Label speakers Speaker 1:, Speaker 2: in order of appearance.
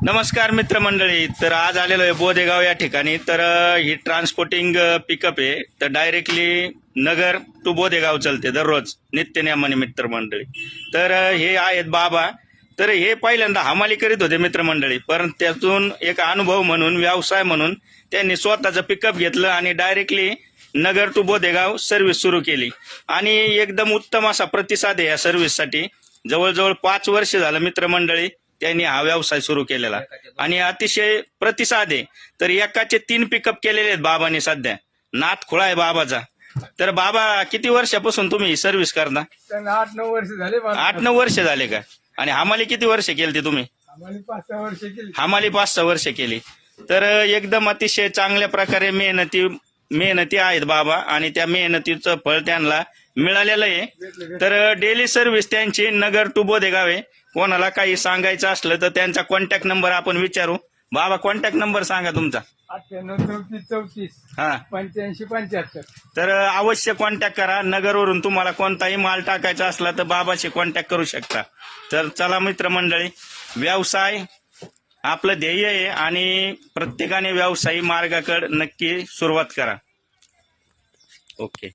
Speaker 1: नमस्कार मित्रमंडळी. तर आज आलेलो आहे बोदेगाव या ठिकाणी. तर ही ट्रान्सपोर्टिंग पिकअप आहे. तर डायरेक्टली नगर टू बोदेगाव चलते दररोज नित्यनियमाने मित्रमंडळी. तर हे आहेत बाबा. तर हे पहिल्यांदा हमाली करीत होते मित्रमंडळी, पण त्यातून एक अनुभव म्हणून, व्यवसाय म्हणून त्यांनी स्वतःचं पिकअप घेतलं आणि directly Nagar to Bodegaon service सुरू केली. आणि एकदम उत्तम असा प्रतिसाद आहे या सर्व्हिससाठी. जवळजवळ 5 वर्ष झालं मित्रमंडळी त्यांनी हा व्यवसाय सुरू केलेला आणि अतिशय प्रतिसाद आहे. तर एकाचे 3 पिकअप केलेले आहेत बाबांनी सध्या. नाथ खुळा आहे बाबाचा. तर बाबा किती वर्षापासून तुम्ही सर्व्हिस करता?
Speaker 2: 8-9 वर्ष झाले.
Speaker 1: 8-9 वर्ष झाले का? आणि हमाली किती वर्ष केली तुम्ही?
Speaker 2: आम्हाला 5-6 वर्ष केली.
Speaker 1: हमाली 5-6 वर्ष केली. तर एकदम अतिशय चांगल्या प्रकारे मेहनती आहेत बाबा आणि त्या मेहनतीचं फळ त्यांना मिळालेलं आहे. तर डेली सर्व्हिस त्यांची नगर टू बोदेगाव आहे. कोणाला काही सांगायचं असलं तर त्यांचा कॉन्टॅक्ट नंबर आपण विचारू. बाबा कॉन्टॅक्ट नंबर सांगा तुमचा.
Speaker 2: 98-34-34
Speaker 1: हा
Speaker 2: 85-75.
Speaker 1: तर अवश्य कॉन्टॅक्ट करा. नगरवरून तुम्हाला कोणताही माल टाकायचा असला तर बाबाशी कॉन्टॅक्ट करू शकता. तर चला मित्रमंडळी, व्यवसाय आपलं ध्येय आहे आणि प्रत्येकाने व्यवसायी मार्गाकडे नक्की सुरुवात करा. ओके.